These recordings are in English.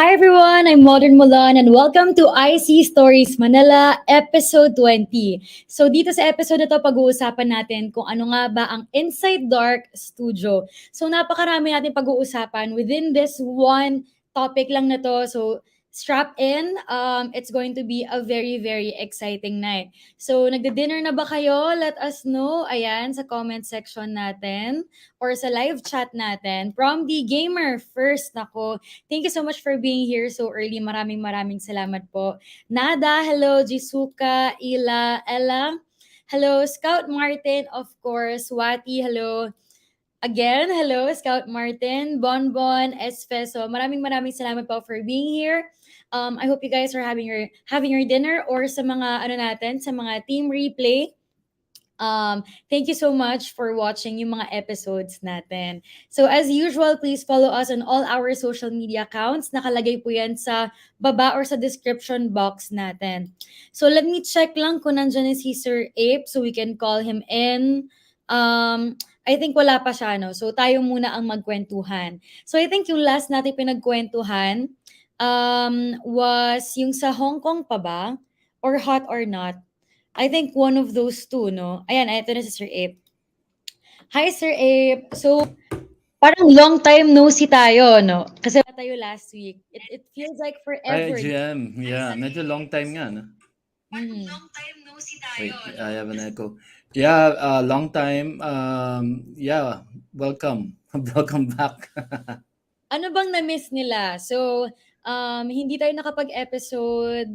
Hi everyone, I'm Modern Mulan and welcome to IC Stories Manila Episode 20. So dito sa episode na to, pag-uusapan natin kung ano nga ba ang Inside Dark Studio. So napakarami natin pag-uusapan within this one topic lang na to. So strap in, it's going to be a very, very exciting night. So nagde-dinner na ba kayo? Let us know, ayan, sa comment section natin or sa live chat natin. From the Gamer first, nako. Thank you so much for being here so early. Maraming salamat po. Nada, hello. Jisuka, Ila, Ella. Hello, Scout Martin, of course. Wati, hello. Again, hello, Scout Martin, Bonbon, Espeso. Maraming salamat po for being here. I hope you guys are having your dinner or sa mga ano natin, sa mga team replay. Thank you so much for watching yung mga episodes natin. So as usual, please follow us on all our social media accounts. Nakalagay po yan sa baba or sa description box natin. So let me check lang kung nandyan si Sir Ape so we can call him in. I think wala pa siya, no? So tayo muna ang magkwentuhan. So I think yung last natin pinagkwentuhan was yung sa Hong Kong pa ba? Or Hot or Not? I think one of those two, no? Ayan, ito na si Sir Ape. Hi, Sir Ape. So, parang long time no see tayo, no? Kasi wala tayo last week. It feels like Hi, forever. GM. Yeah, medyo long time nga, no? Mhm. Wait, I have an echo. Yeah, long time. Yeah, welcome. Welcome back. Ano bang na-miss nila? So, hindi tayo nakapag-episode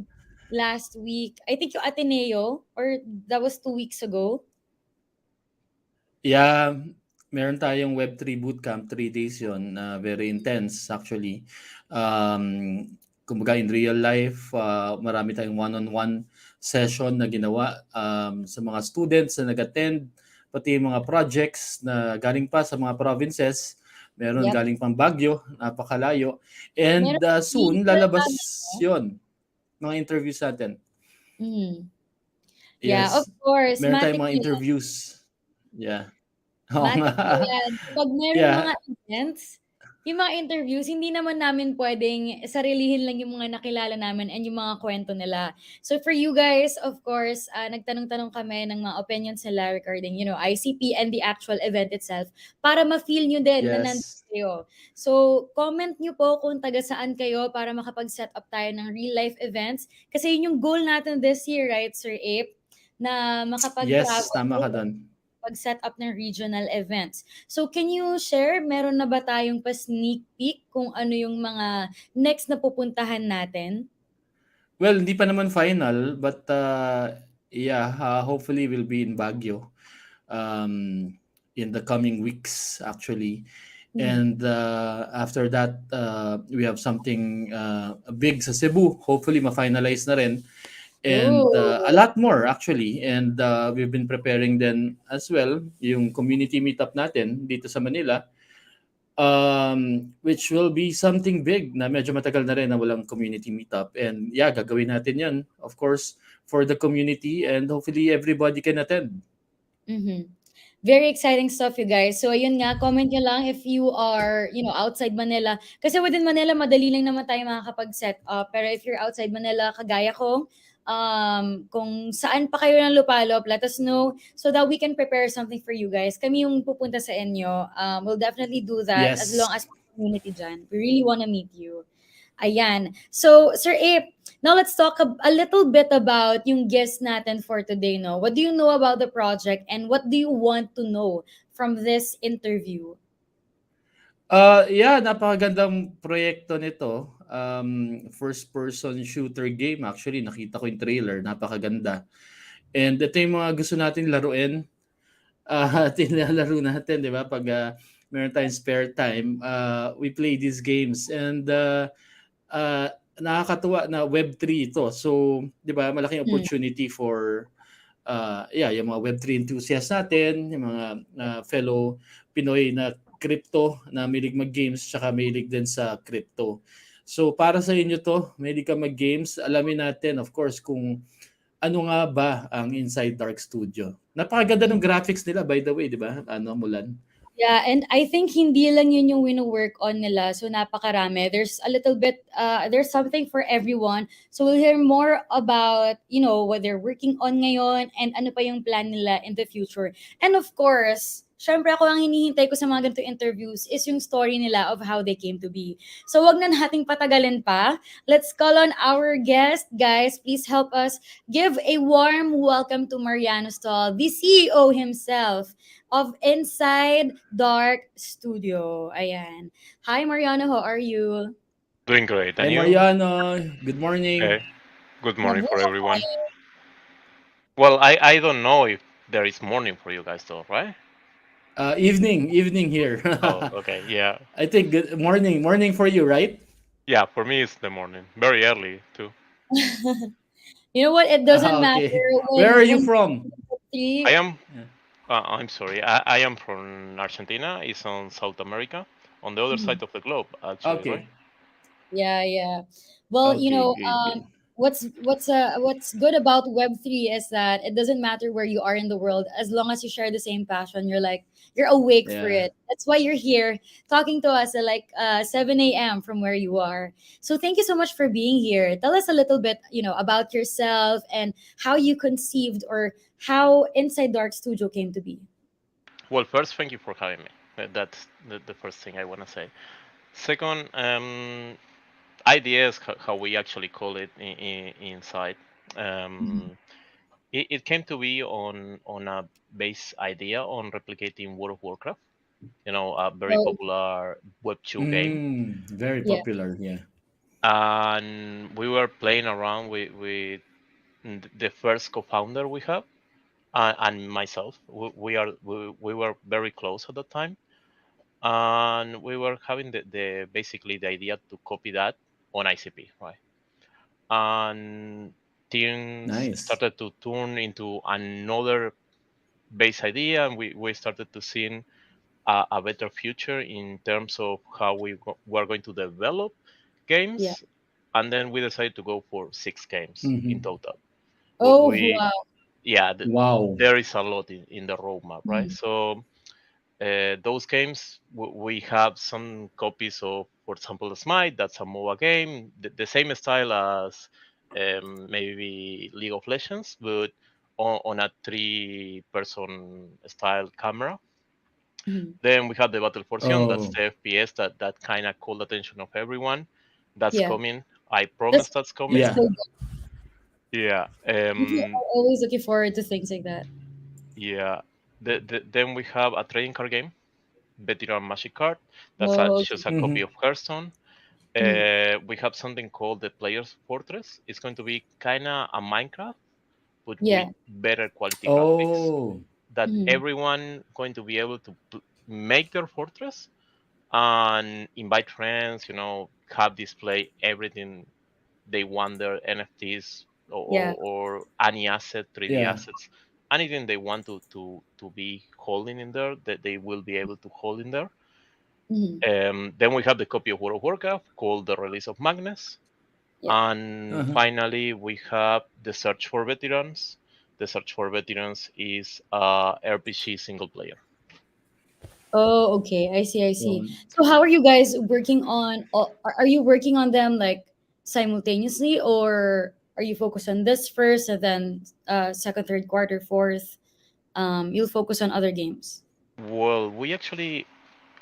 last week. I think yung Ateneo, or that was 2 weeks ago. Yeah, meron tayong Web3 bootcamp, 3 days yon, very intense actually. Kumbaga in real life, marami tayong one-on-one session na ginawa sa mga students na nag-attend, pati yung mga projects na galing pa sa mga provinces. Meron Yep. galing pang Baguio, napakalayo. And Meron soon, video lalabas namin, no? yon, mga interviews natin. Mhm. Yeah, of Yes, course. meron tayong Matik mga yan. interviews. Yeah. Oo Matik nga. yan. Kapag merong Yeah. mga events, yung mga interviews, hindi naman namin pwedeng sarilihin lang yung mga nakilala namin and yung mga kwento nila. So for you guys, of course, nagtanong-tanong kami ng mga opinions nila regarding, ICP and the actual event itself para ma-feel nyo din na nandun Yes. kayo. So comment nyo po kung taga saan kayo para makapag-set up tayo ng real-life events. Kasi yun yung goal natin this year, right, Sir Ape? Na Yes, tama ka makapag-travel, doon. pag-set up ng regional events. So can you share, meron na ba tayong pa-sneak peek kung ano yung mga next na pupuntahan natin? Well, hindi pa naman final, but yeah, hopefully we'll be in Baguio in the coming weeks, actually. And after that, we have something big sa Cebu. Hopefully, ma-finalize na rin. And a Oh. lot more, actually. And we've been preparing then as well yung community meetup natin dito sa Manila. Which will be something big na medyo matagal na rin na walang community meetup. And yeah, gagawin natin yan, of course, for the community and hopefully everybody can attend. Mhm. Very exciting stuff, you guys. So, ayun nga, comment nyo lang if you are, outside Manila. Kasi within Manila, madali lang naman tayo makakapag-set up. Pero if you're outside Manila, kagaya ko, kung saan pa kayo ng lupalop, let us know so that we can prepare something for you guys. Kami yung pupunta sa inyo. We'll definitely do that as long Yes. as community dyan. We really wanna meet you. Ayan. So, Sir Ape, now let's talk a little bit about yung guest natin for today, no? What do you know about the project and what do you want to know from this interview? Yeah, napakagandang proyekto nito. First person shooter game, actually nakita ko yung trailer, napakaganda. And ito yung mga gusto natin laruin. Tinalaro natin, di ba? Pag meron tayong spare time, we play these games. And nakakatuwa na Web3 ito. So, di ba, malaking opportunity for yeah, yung mga Web3 enthusiasts natin, yung mga fellow Pinoy na crypto, na mahilig mag-games, tsaka mahilig din sa crypto. So, para sa inyo to, mahilig ka mag-games, alamin natin, of course, kung ano nga ba ang Inside Dark Studio. Napakaganda ng graphics nila, by the way, di ba? Mulan? Yeah, and I think hindi lang yun yung wino-work on nila. So napakarami. There's a little bit there's something for everyone. So we'll hear more about, what they're working on ngayon and ano pa yung plan nila in the future. And of course, syempre ako ang hinihintay ko sa mga ganito interviews is yung story nila of how they came to be. So wag na nating patagalin pa. Let's call on our guest. Guys, please help us give a warm welcome to Mariano Stoll, the CEO himself of Inside Dark Studio. Ayan. Hi, Mariano. How are you? Doing great. Hi And you? Mariano, good morning. Okay. Good morning for everyone. Mabuhay. Well, I don't know if there is morning for you guys though, right? Evening here. Oh, okay. Yeah. I think good morning for you, right? Yeah, for me it's the morning. Very early too. You know what? It doesn't matter Okay. Where are when you when from? I three. am Yeah. I'm sorry. I am from Argentina. It's on South America, on the other Mhm. side of the globe actually, right? Okay. Yeah, yeah. Well, Okay, good. what's good about Web3 is that it doesn't matter where you are in the world as long as you share the same passion. You're awake for Yeah. it. That's why you're here talking to us at like 7 a.m. from where you are. So thank you so much for being here. Tell us a little bit, about yourself and how you conceived or how Inside Dark Studio came to be. Well, first, thank you for having me. That's the first thing I want to say. Second, IDS, how we actually call it inside. Mhm. Um, it came to be on a base idea on replicating World of Warcraft. You know, a very Oh, popular Web 2 game, Very yeah. popular. Yeah. and we were playing around with the first co-founder we have and myself. We were very close at the time, and we were having the basically the idea to copy that on ICP, right? And things Nice. started to turn into another base idea, and we started to see a better future in terms of how were going to develop Yeah. games, and then we decided to go for 6 games in Hmm. total. Oh, We wow. Yeah, Wow. there is a lot in the roadmap, right? Mhm. So those games we have some copies of, for example, Smite. That's a MOBA game, the same style as maybe League of Legends, but on a three-person style camera. Mhm. Then we have the Battle for Sion. That's Oh, the FPS that kind of called attention of everyone. That's Yeah. coming. I promise That's that's coming. that's yeah. so Yeah. People are always looking forward to things like that. Yeah. Then we have a trading card game, Veteran Magic Card. That's Oh, okay. just a copy Hmm. of Hearthstone. Mhm. We have something called the Player's Fortress. It's going to be kind of a Minecraft, but with Yeah. better quality graphics. Oh, That Mhm. everyone going to be able to make their fortress and invite friends. You know, have display everything they want, their NFTs Yeah. or any asset, 3D yeah. assets, anything they want to be holding in there that they will be able to hold in there. Mhm. Then we have the copy of World of Warcraft called the Release of Magnus. Yeah. And Uh-huh. finally, we have the Search for Veterans. The Search for Veterans is RPG single player. Oh, okay. I see. I see. So, So, how are you guys working on? Are you working on them like simultaneously, or are you focused on this first, and then second, third quarter, fourth? You'll focus on other games. Well, we actually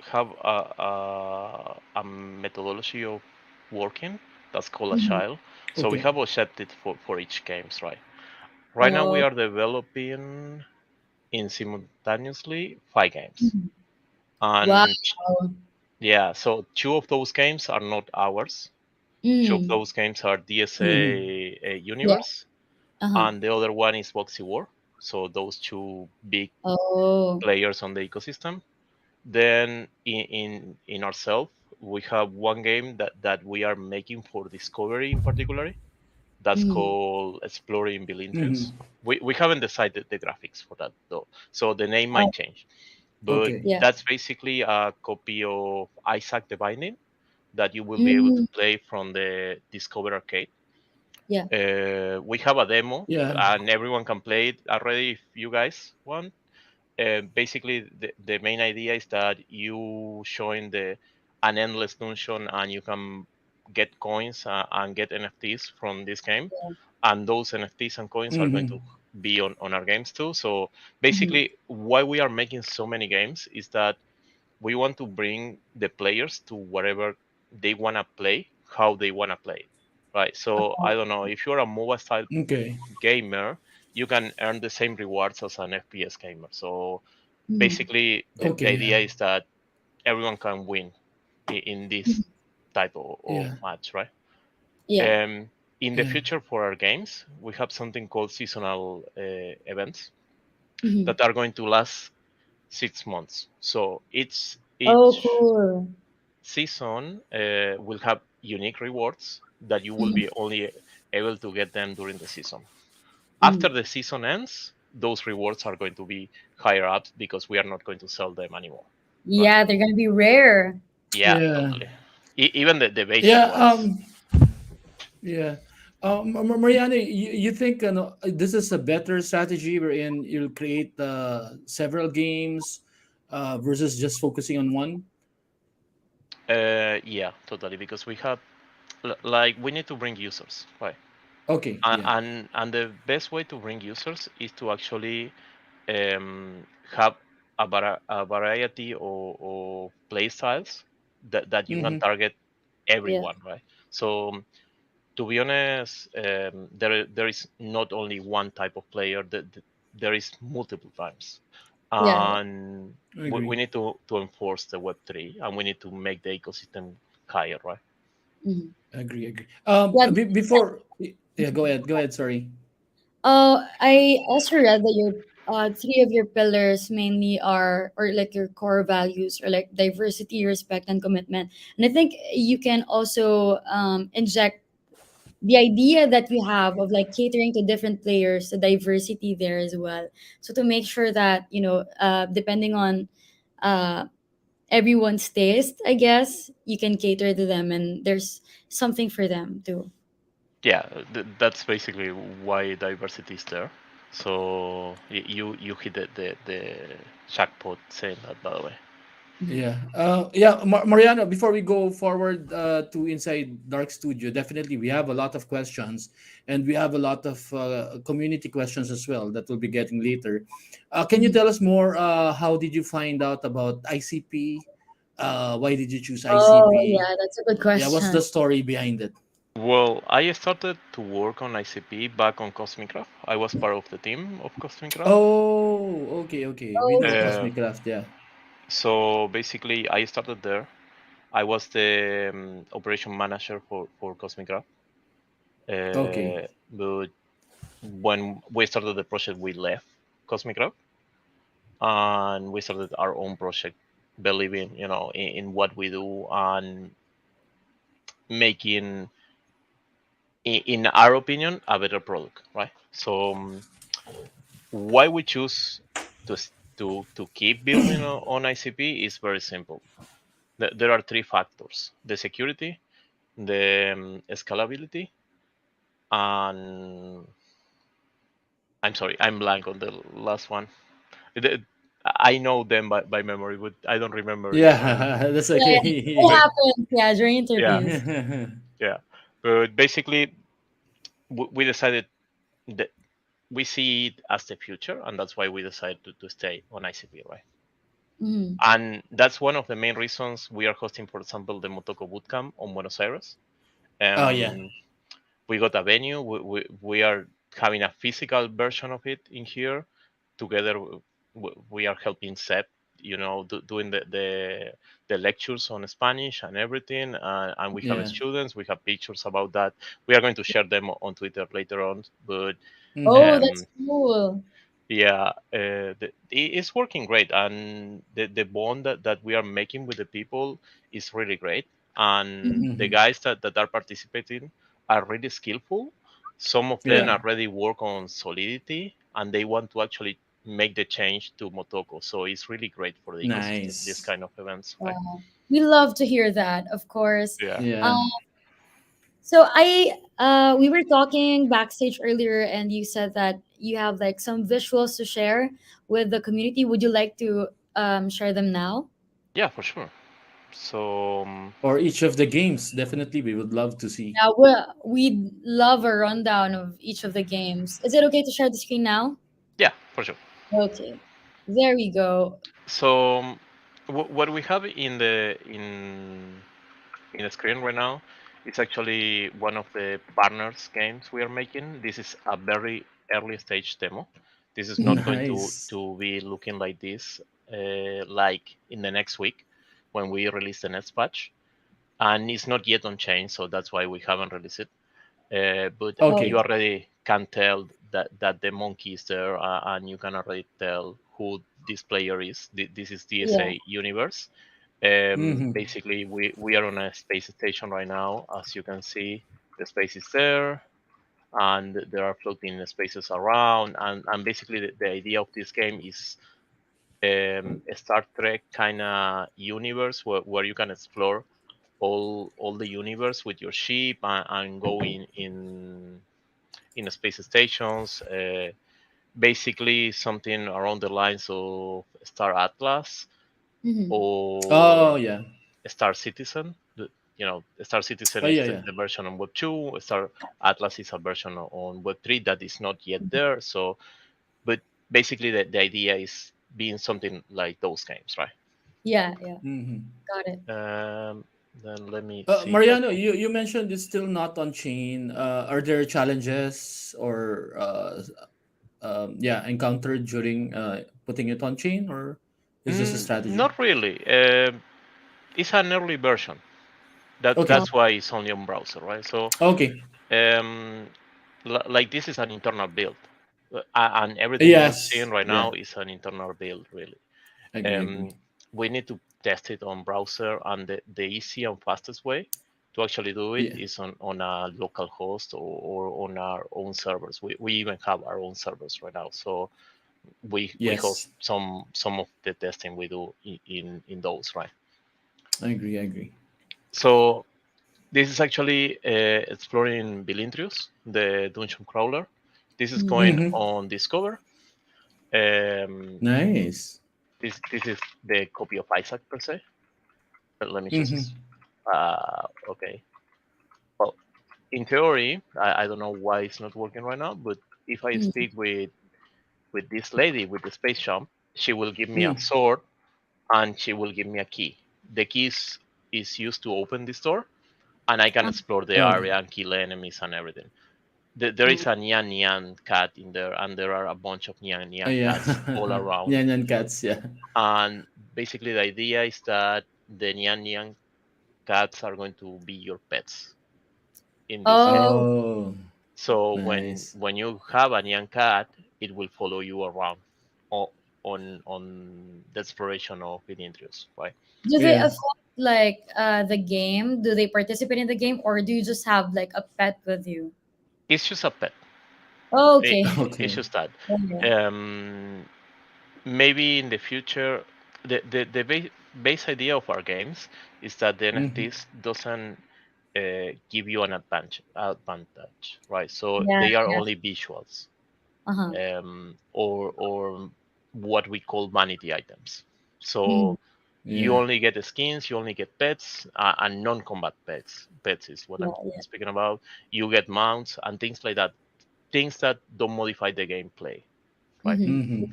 have a methodology of working that's called Mhm. agile. So we okay. have accepted for each games, right? Right now we Oh. are developing in simultaneously 5 games, Mhm. Wow. and yeah, so two of those games are not ours. Two of Mm. those games are Hmm. DSA Yeah. Universe, Uh huh. and the other one is Boxy War. So those two big Oh. players on the ecosystem. Then in ourselves, we have one game that we are making for Discovery in particular. That's Mhm. called Exploring Hmm. Belintrius. We haven't decided the graphics for that though, so the name Oh. might change. But Okay. Yeah. that's basically a copy of Isaac the Binding that you will be able to Mm. play from the Discover Arcade. Yeah. We have a demo Yeah. and everyone can play it already if you guys want. basically the main idea is that you join the an endless dungeon and you can get coins and get NFTs from this game, Yeah. and those NFTs and coins are going Mm-hmm. to be on our games too. So Mhm. basically, why we are making so many games is that we want to bring the players to whatever they want to play, how they want to play, right? So I don't know, if you're a mobile style Okay. gamer, you can earn the same rewards as an FPS gamer. So Mhm. basically, the Okay. idea Yeah. is that everyone can win in this Mhm. type of Yeah. match, right? Yeah. In the Yeah. future for our games, we have something called seasonal events Mhm. that are going to last 6 months. So Oh, each cool. season will have unique rewards that you will Mhm. be only able to get them during the season. After Mhm. the season ends, those rewards are going to be higher up because we are not going to sell them anymore. Right? Yeah, they're gonna be rare. Yeah, Yeah. totally. Even the basic Yeah. ones. Yeah. Mariano, you think this is a better strategy wherein you'll create several games versus just focusing on one? Yeah, totally. Because we have like we need to bring users, right? Okay. And Yeah. and the best way to bring users is to actually have a variety of play styles that you can Mm-hmm. target Yeah. everyone, right? So to be honest, there is not only one type of player. There is multiple types, Yeah. and I we agree. need to enforce the Web3, and we need to make the ecosystem higher, right? Mhm. Agree. Agree. Yeah. Before. Yeah. Go ahead. Go ahead. Sorry. I also read that your three of your pillars mainly are, or like your core values, are like diversity, respect, and commitment. And I think you can also inject the idea that we have of like catering to different players, the diversity there as well. So to make sure that depending on uh, everyone's taste, I guess you can cater to them, and there's something for them too. Yeah, that's basically why diversity is there. So you hit the jackpot saying that, by the way. Mhm. Yeah. Mariano, before we go forward to Inside Dark Studio, definitely we have a lot of questions and we have a lot of community questions as well that we'll be getting later. Can you Mhm. tell us more? How did you find out about ICP? Why did you choose Oh ICP? yeah, that's a good Yeah, what's question. the story behind it? Well, I started to work on ICP back on Cosmicraft. I was part of the team of Cosmicraft. Oh, okay, okay. We know Okay. Uh, Cosmic Craft, yeah. so basically, I started there. I was the operation manager for Cosmicraft. Okay. But when we started the project, we left Cosmicraft and we started our own project, believing in what we do and making, in our opinion, a better product, right? So why we choose to to keep building on ICP is very simple. There are three factors: the security, the scalability, and I'm sorry, I'm blank on the last one. The- I know them by memory, but I don't remember each one. Yeah, that's Yeah, yeah. It okay. happens. Yeah, during Yeah, interviews. yeah. But basically, we decided that we see it as the future, and that's why we decided to stay on ICP, right? Mhm. And that's one of the main reasons we are hosting, for example, the Motoko Bootcamp on Buenos Aires. Oh yeah. Um, we got a venue. We are having a physical version of it in here. Together, we are helping Sep, doing the lectures on Spanish and everything. And we have Yeah. students. We have pictures about that. We are going to share them on Twitter later on. But Mm-hmm. Oh, that's um, cool. yeah, it's working great, and the bond that we are making with the people is really great. And Mhm. the Mm-hmm. guys that are participating are really skillful. Some of them Yeah. already work on Solidity, and they want to actually make the change to Motoko. So it's really great for the ecosystem, this Nice. kind of events, right? We love to hear that, of course. Yeah. Yeah. Um, so we were talking backstage earlier, and you said that you have like some visuals to share with the community. Would you like to share them now? Yeah, for sure. So Or each of the games, definitely we would love to see. Yeah, we'd love a rundown of each of the games. Is it okay to share the screen now? yeah, for sure. Okay, there we go. So what we have in the screen right now is actually one of the partners games we are making. This is a very early stage demo. This is not going Nice. to be looking like this like in the next week when we release the next patch, and it's not yet on chain, so that's why we haven't released it. But you Okay. Okay. already can tell that the monkey is there, and you can already tell who this player is. This is Yeah. DSA Universe. Mm-hmm. Basically, we are on a space station right now. As you can see, the space is there, and there are floating spaces around. And basically, the idea of this game is a Star Trek kind of universe where you can explore all the universe with your ship and go in space stations. Basically, something around the lines of Star Atlas Hmm. or Oh yeah. Star Citizen. Star Citizen Oh is yeah, yeah. the version on Web 2. Star Atlas is a version on Web 3 that is not yet there. So, but basically, the idea is being something like those games, right? Yeah, yeah. Mm-hmm. Got it. Um, then let me see if I Mariano, can. you mentioned it's still not on chain. Are there challenges or yeah, encountered during putting it on chain, or is this a strategy? Not really. It's an early version. Okay. Oh, That's why it's only on browser, right? So, Okay. um, like this is an internal build, and everything you're seeing Yes. right Yeah. now is an internal build, really. Agree. Agree. Um, we need to test it on browser, and the easy and fastest way to actually do it Yeah. is on a local host or on our own servers. We even have our own servers right now, so we host Yes. some of the testing we do in those, right? I agree. I agree. So this is actually exploring Bilindrius, the dungeon crawler. This is mm, going Mm-hmm. on Discover. Um, Nice. this is the copy of Isaac per se. Let me Mm-hmm. just okay. Well, in theory, I don't know why it's not working right now, but if I mm. speak with this lady with the space jump, she will give me a Mm. sword and she will give me a key. The key is used to open this door, and I can Ah, explore the Okay. area and kill enemies and everything. There is oh, a Nyan Nyan cat in there, and there are a bunch of Nyan Oh Nyan yeah. cats all around. Nyan Nyan cats. Yeah. And basically, the idea is that the Nyan Nyan cats are going to be your pets in this game. oh, Oh, So nice. when you have a Nyan cat, it will follow you around o- on the exploration of Vinidrius, right? do they Yeah. affect like the game? Do they participate in the game, or do you just have like a pet with you? It's just a pet. Oh, It, okay. it's Okay. just that. Okay. Um, Maybe in the future, the base idea of our games is that the Mm-hmm. NFTs doesn't give you an advantage, right? So Yeah, they are yeah. only visuals, Uh-huh. or what we call vanity items. Mhm. So you Yeah. only get the skins, you only get pets, and non-combat pets. Pets is what Yeah, I'm yeah. speaking about. You get mounts and things like that. Things that don't modify the gameplay, right? Mm-hmm. Mm-hmm.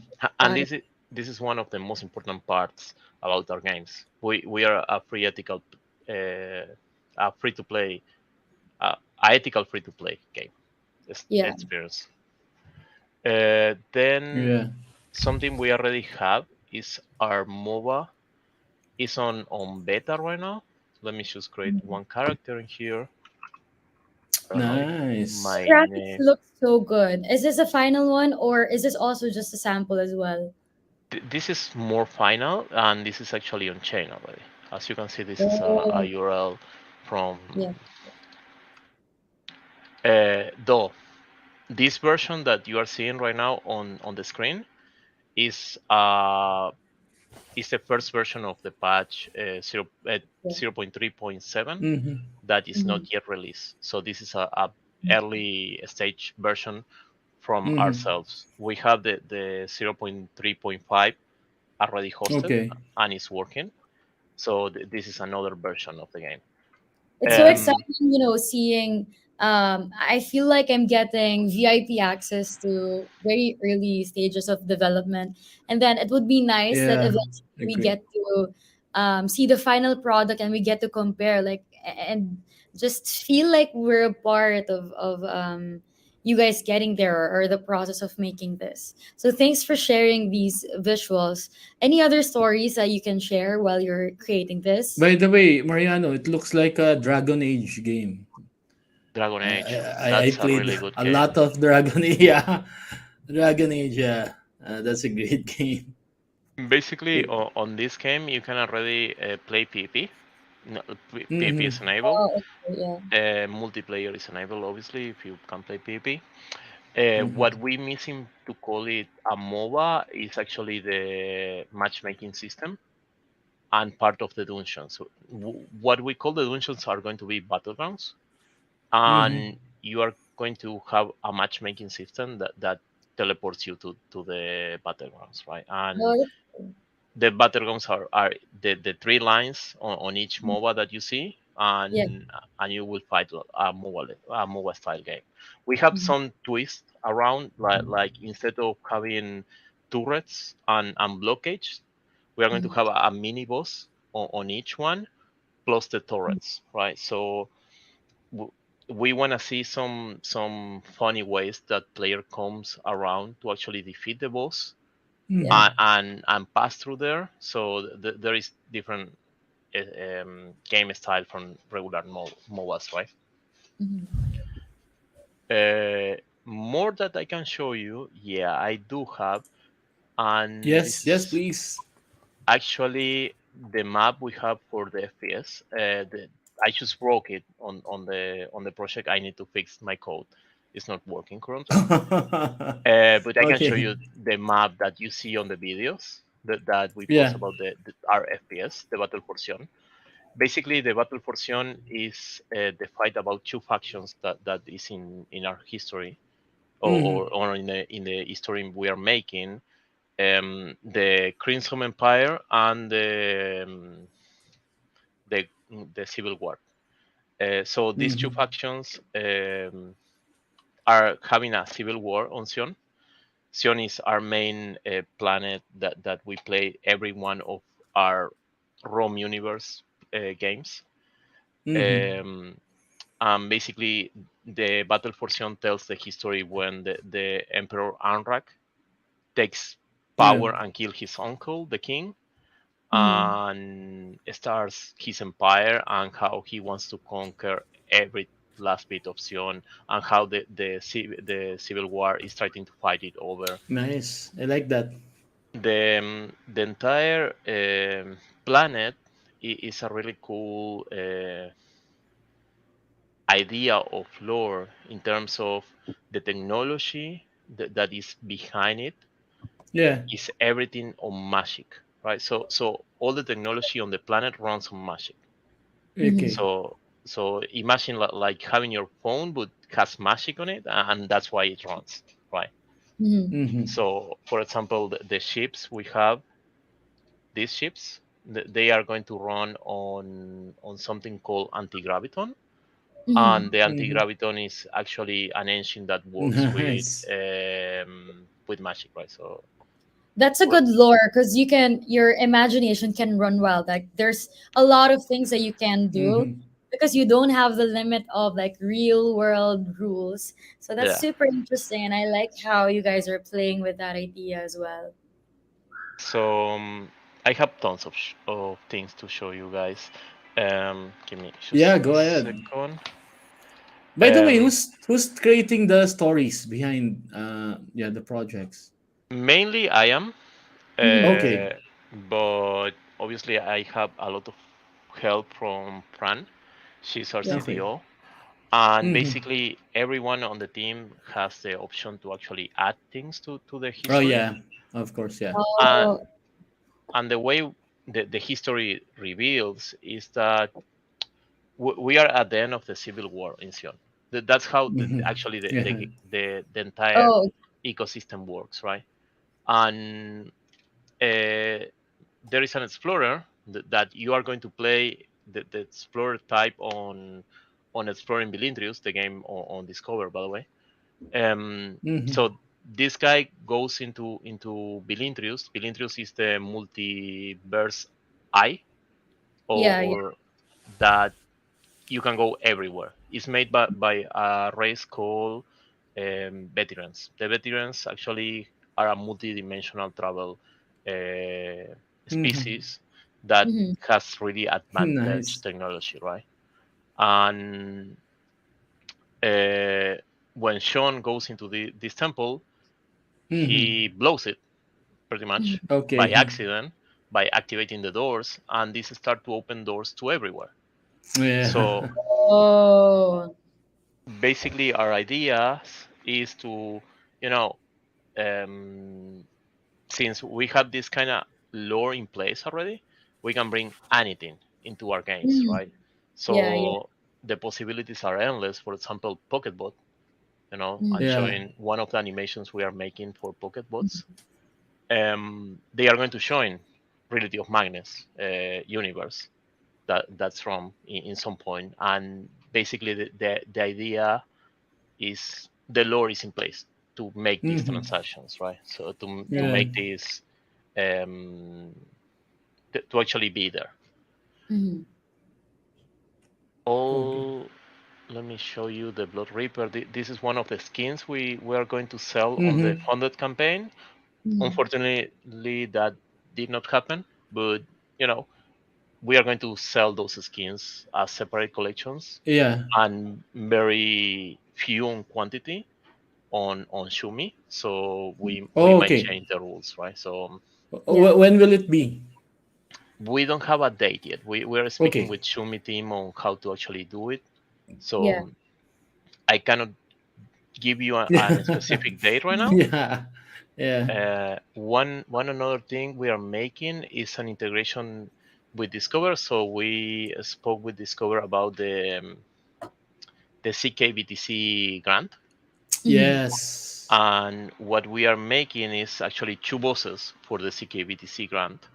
And Got it. this is one of the most important parts about our games. We are a free ethical, a free to play, a ethical free to play game Yeah. experience. Then Yeah. something we already have is our MOBA is on beta right now. Let me just create Mhm. one character in here. I don't know if Nice. The my graphics name. look so good. Is this a final one, or is this also just a sample as well? This is more final, and this is actually on chain already. As you can see, this is a Oh, URL yeah. from though this version that you are seeing right now on the screen is is the first version of the patch 0.3.7 Mm-hmm. that is Mhm. not yet released. So this is a early stage version from Mm-hmm. ourselves. We have the 0.3.5 already hosted Okay. and it's working. So this is another version of the game. It's so Um, exciting, seeing. I feel like I'm getting VIP access to very early stages of development, and then it would be nice that Yeah. eventually we Agree. get to see the final product and we get to compare, like, and just feel like we're a part of you guys getting there, or the process of making this. So thanks for sharing these visuals. Any other stories that you can share while you're creating this? By the way, Mariano, it looks like a Dragon Age game. Dragon I Age, I that's a played really good a game. lot of Dragon Age. Yeah, Dragon Age. Yeah, that's a great game. Basically, on this game, you can already play PvP. No, PvP is Mm-hmm. enabled. Oh, okay, yeah. Multiplayer is enabled, obviously, if you can play PvP. What Mm-hmm. we missing to call it a MOBA is actually the matchmaking system and part of the dungeons. So what we call the dungeons are going to be battlegrounds, Mm-hmm. and you are going to have a matchmaking system that teleports you to the battlegrounds, right? And Oh, that's cool. the battlegrounds are the three lines on each Mhm. MOBA that you see, Yeah. and you will fight a MOBA style game. We have Mhm. some twists around, like instead of having turrets and blockades, we are going to Mhm. have a mini boss on each one plus the Mhm. turrets, right? So w- we want to see some funny ways that player comes around to actually defeat the boss Yeah. Mm-hmm. and pass through there. So there is different game style from regular MOBAs, right? Mhm. More that I can show you, yeah, I do have, and this Yes. Yes, is please. actually the map we have for the FPS. I just broke it on the project. I need to fix my code. It's not working currently. But I can show Okay. you the map that you see on the videos that we post Yeah. about our FPS, the Battle for Sion. Basically, the Battle for Sion is the fight about two factions that is in our history, Mm-hmm. or in the history we are making. The Crimson Empire and the Civil War. So these two Mm-hmm. factions are having a civil war on Sion. Sion is our main planet that we play every one of our Rome universe games. Mm-hmm. Um, Basically, the Battle for Sion tells the history when the Emperor Anrak takes Yeah. power and kill his uncle, the king, Mhm. and starts his empire and how he wants to conquer every last bit of Sion and how the civil war is trying to fight it over. Nice. I like that. The entire planet is a really cool idea of lore in terms of the technology that is behind it Yeah. is everything on magic, right? So all the technology on the planet runs on magic. Mhm. Okay. So imagine like having your phone but has magic on it, and that's why it runs, right? Mhm. Mm-hmm. So for example, the ships we have, these ships, they are going to run on something called anti-graviton, and Mhm. the Mm-hmm. anti-graviton is actually an engine that works Nice. with magic, right? So That's a for good lore, because your imagination can run wild. Like, there's a lot of things that you can do Mm-hmm. because you don't have the limit of like real world rules. So that's yeah, super interesting, and I like how you guys are playing with that idea as well. so I have tons of things to show you guys. Give me Yeah, just a go ahead. second. By the way, Um, who's creating the stories behind yeah, the projects? Mainly I am, Mhm. Okay. uh, but obviously I have a lot of help from Fran. She's our Yeah. Okay. CTO, and Mm-hmm. basically everyone on the team has the option to actually add things to the Oh history. yeah. Of course, yeah. And Oh. and the way the history reveals is that we are at the end of the civil war in Sion. That's how Mhm. actually Yeah. the entire Oh, ecosystem works, right? And there is an explorer that you are going to play the explorer type on exploring Belindrius, the game on Discover, by the way. Mhm. So this guy goes into Belindrius. Belindrius is the multiverse eye, yeah, yeah. or that you can go everywhere. It's made by a race called veterans. The veterans actually are a multi-dimensional travel Mhm. species that Mm-hmm. has really advanced Nice. technology, right? And uh, when Sean goes into this temple, Mhm. he blows it pretty much by Okay. accident by activating the doors, and this start to open doors to everywhere. So Yeah. Oh. basically, our idea is to, you know, um, since we have this kind of lore in place already, we can bring anything into our games, Mm. right? Yeah, yeah. So the possibilities are endless. For example, Poketbot. I'm Mm. Yeah. showing one of the animations we are making for Poketbots. They are going to show in Reality of Magnus universe that's from in some point, and basically the idea is the lore is in place to make these Mhm. transactions, right? So to Yeah. Yeah. make this um, to actually be there. Mm-hmm. Okay. Oh, let me show you the Blood Reaper. This is one of the skins we are going to sell on the Mhm. funded campaign. Mm-hmm. Unfortunately, that did not happen, but you know we are going to sell those skins as separate collections Yeah. and very few in quantity on Shumi, so we might Okay. change the rules, right? So Yeah. When will it be? we don't have a date yet. We're speaking Okay. with Shumi team on how to actually do it. Yeah. So I cannot give you a Yeah. specific date right now. Yeah. Yeah. One another thing we are making is an integration with Discover. So we spoke with Discover about the CKBTC grant. Mm-hmm. Yes. And what we are making is actually two bosses for the CKBTC grant.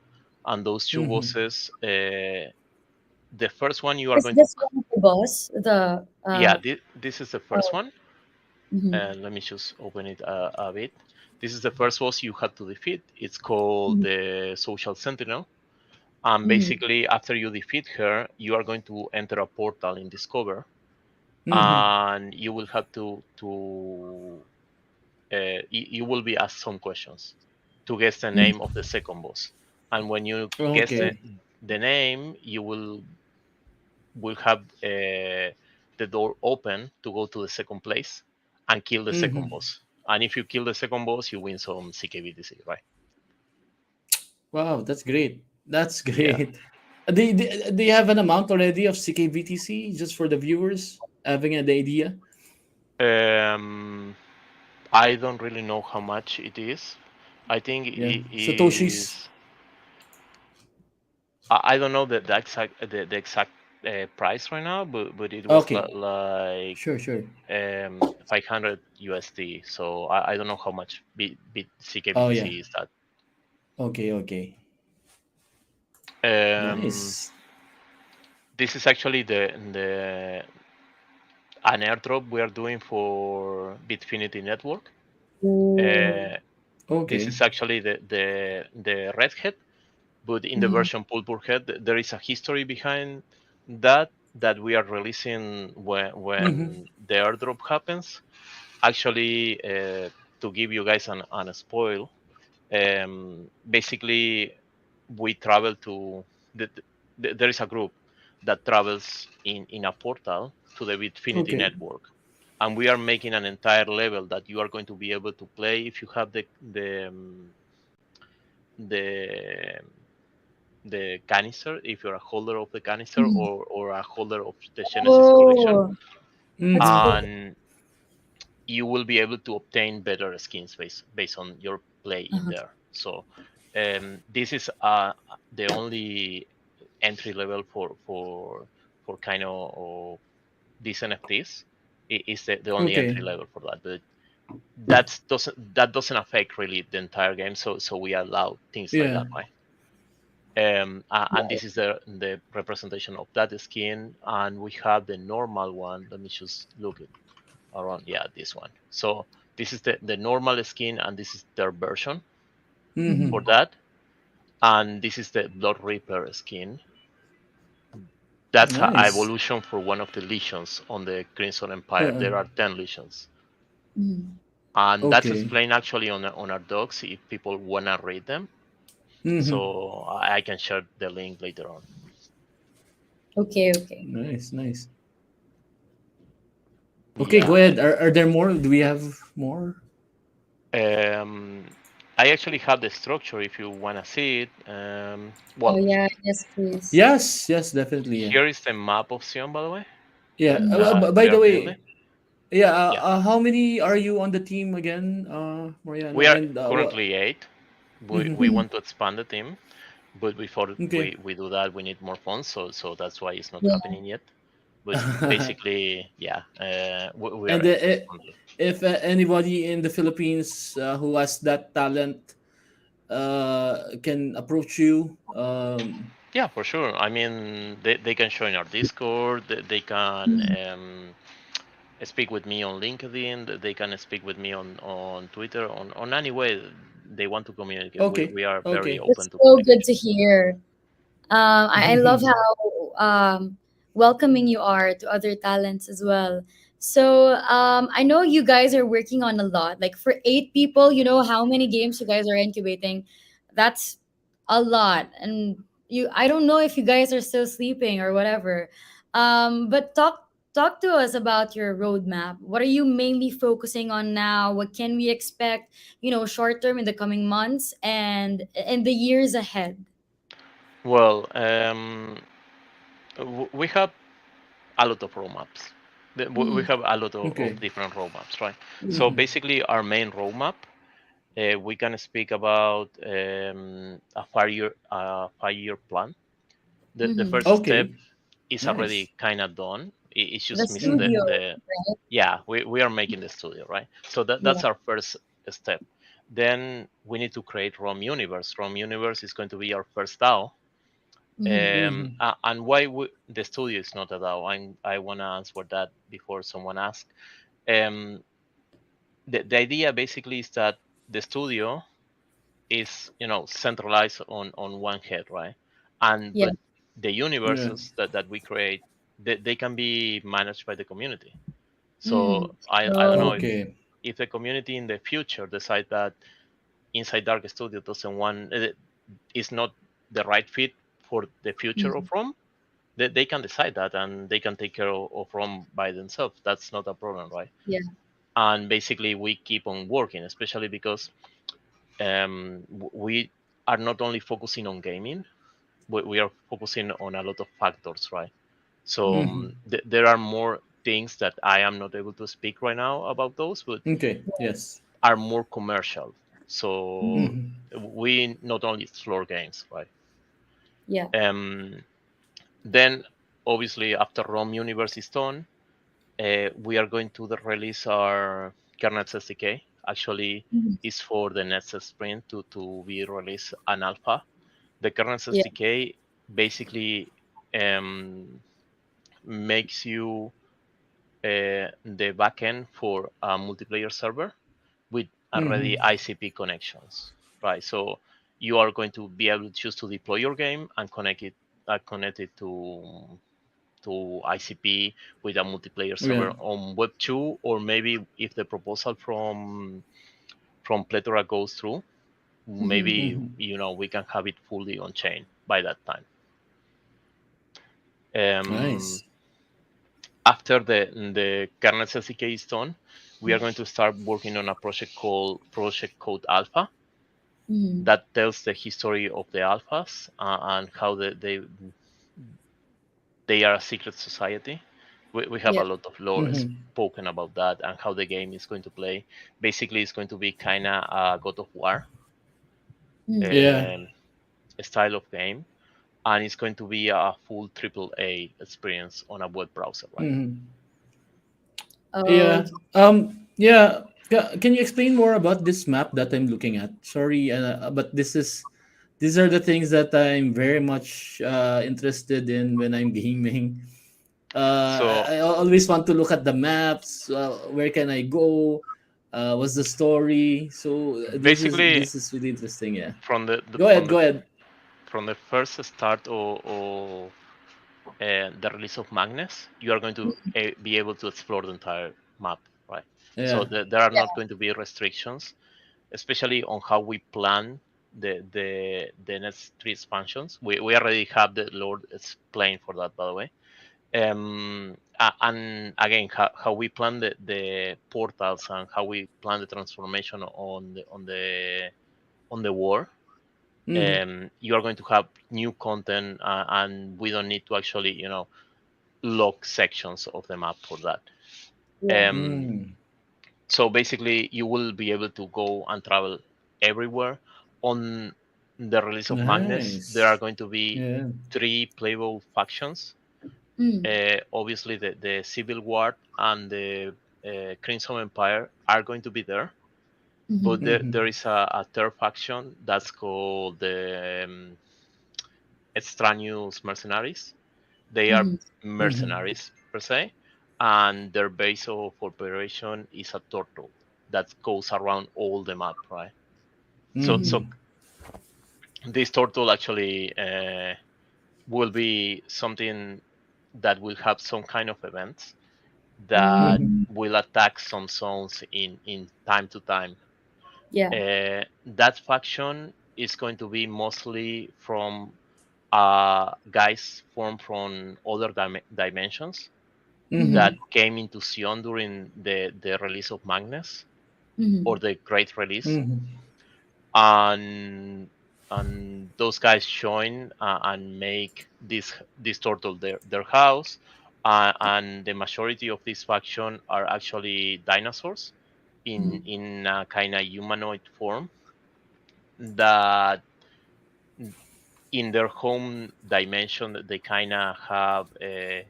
And those two Mhm. bosses, the first one you are Is going to, this one of the boss? The yeah, this is the first oh. one. Mm-hmm. Let me just open it a bit. This is the first boss you have to defeat. It's called Mm-hmm. the Social Sentinel. And Mm-hmm. basically, after you defeat her, you are going to enter a portal in Discover, Mhm. and you will have to you will be asked some questions to guess the name of the second boss. And when you guess Okay. the name, you will have the door open to go to the second place and kill the second Mhm. boss. And if you kill the second boss, you win some CKBTC, right? Wow, that's great. That's Yeah. great. Do you have an amount already of CKBTC just for the viewers having an idea? Um, I don't really know how much it is. I think Yeah. it Satoshis. is. I don't know the exact price right now, but it was Okay. like Sure, sure. 500 USD. So I don't know how much Oh yeah. CKBTC is that. Okay, okay. Um, Nice. this is actually the an airdrop we are doing for Bitfinity Network. Oh. Uh, this Okay. is actually the red head, but in the Mm-hmm. version purple head, there is a history behind that we are releasing Mhm. when the airdrop happens. Actually, to give you guys an spoil, basically we travel to there is a group that travels in a portal to the Bitfinity Okay. network, and we are making an entire level that you are going to be able to play if you have the the canister, if you're a holder of the canister Mm-hmm. or a holder of the Genesis collection, Oh, that's Mhm. cool. and you will be able to obtain better skins based on your play in Uh-huh. there. So this is the only entry level for kind of these NFTs. Is the only entry Okay. level for that. But that doesn't affect really the entire game. So we allow things like Yeah. that, right? And this is the representation of that skin, and we have the normal one. Let me just look it around. Yeah, this one. So this is the normal skin, and this is their version for Mm-hmm. that. And this is the Blood Reaper skin. That's a Nice. evolution for one of the legions on the Crimson Empire. Uh-uh. There are 10 legions, Mhm. and that's Okay. explained actually on our docs if people wanna read them. Mm-hmm. So I can share the link later on. Okay, okay. Nice, nice. Okay, Yeah. go ahead. Are there more? Do we have more? Um, I actually have the structure if you wanna see it. Oh Well, yeah, yes, please. Yes, yes, definitely. Yeah. here is the map of Sion, by the way. Yeah. Mhm. By We the are building. way, yeah. Yeah, How many are you on the team again, Mariano? we are And what? currently 8. We Mm-hmm. Mhm. want to expand the team, but before Okay. we do that, we need more funds. So that's why it's not Yeah. happening yet. But basically, yeah, we are And expanding. if anybody in the Philippines who has that talent can approach you, Yeah, for sure. I mean, they can join our Discord. They can Mhm. speak with me on LinkedIn. They can speak with me on Twitter. On any way they want to communicate. okay, We are very okay. open That's to so good communication. to hear. I love how welcoming you are to other talents as well. So I know you guys are working on a lot. Like for 8 people, you know how many games you guys are incubating. That's a lot. And I don't know if you guys are still sleeping or whatever. But talk to us about your roadmap. What are you mainly focusing on now? What can we expect, short term in the coming months and in the years ahead? Well, we have a lot of roadmaps. We Mm, have a lot of Okay. different roadmaps, right? So Mm-hmm. basically, our main roadmap, we can speak about a 5-year plan. The mhm. first step Okay. is already Nice. kind of done. It's The just missing Mm-hmm. studio, the right? yeah. We are making the studio, right? So Yeah. that's our first step. Then we need to create Rome Universe. Rome Universe is going to be our first DAO. Mhm. Mm-hmm. And why the studio is not a DAO? I want to answer that before someone asks. Um, the idea basically is that the studio is centralized on one head, right? And Yeah. but the Yeah. universes that we create, they can be managed by the community. Mm. So I don't know So, Okay. if the community in the future decide that Inside Dark Studio doesn't want is not the right fit for the future of mm, Rome, they can decide that and they can take care of Rome by themselves. That's not a problem, right? yeah. And basically we keep on working, especially because we are not only focusing on gaming, we are focusing on a lot of factors, right? So Mm-hmm. there are more things that I am not able to speak right now about those, but Okay. Yes. are more commercial. So Mm-hmm. we not only explore games, right? Yeah. Um, then obviously after Rome Universe is done, we are going to release our kernels SDK. Actually, Mhm. is for the next sprint to be released an alpha. The kernels Yeah. SDK basically um, makes you the backend for a multiplayer server with already Mm-hmm. ICP connections, right? So you are going to be able to choose to deploy your game and connect it to ICP with a multiplayer Yeah. server on Web 2, or maybe if the proposal from Plethora goes through, Mhm. maybe Mm-hmm. we can have it fully on chain by that time. Um, Nice. After the kernel SDK is done, we are going to start working on a project called Project Code Alpha Mhm. that tells the history of the alphas and how they are a secret society. We have Yeah. a lot of lore Mm-hmm. spoken about that and how the game is going to play. Basically, it's going to be kind of a God of War Mm. Yeah. um, style of game, and it's going to be a full AAA experience on a web browser, right? Mm-hmm. Oh, Yeah. Yeah. Can you explain more about this map that I'm looking at? Sorry, but these are the things that I'm very much interested in when I'm gaming. So I always want to look at the maps. Where can I go? What's the story? So basically, this is really interesting. Yeah. from Go ahead. Go ahead. from the first start of the release of Magnus, you are going to be able to explore the entire map, right? So Yeah. there are not going to be restrictions, especially on how we plan the next three expansions. We already have the Lord explained for that, by the way. And again, how we plan the portals and how we plan the transformation on the war. Mm-hmm. You are going to have new content, and we don't need to actually, lock sections of the map for that. yeah. Um, Mm. so basically, you will be able to go and travel everywhere. On the release of Magnus, there are Nice. going to be Yeah. three playable factions. Mm, Obviously, the Civil War and the Crimson Empire are going to be there, mm-hmm, but Mm-hmm. there is a third faction that's called the Extraneous Mercenaries. They are mm-hmm, Mm-hmm. mercenaries per se, and their base of operation is a turtle that goes around all the map, right? So mm-hmm, Mm-hmm. this turtle actually will be something that will have some kind of events that mm, Mm-hmm. will attack some zones in time to time. yeah. That faction is going to be mostly from guys formed from other dimensions Mm-hmm, that Mm-hmm. came into Sion during the release of Magnus mm-hmm, or the Great Release, Mm-hmm. and those guys join and make this turtle their house, and the majority of this faction are actually dinosaurs mm-hmm, in a kind of humanoid form that in their home dimension they kind of have a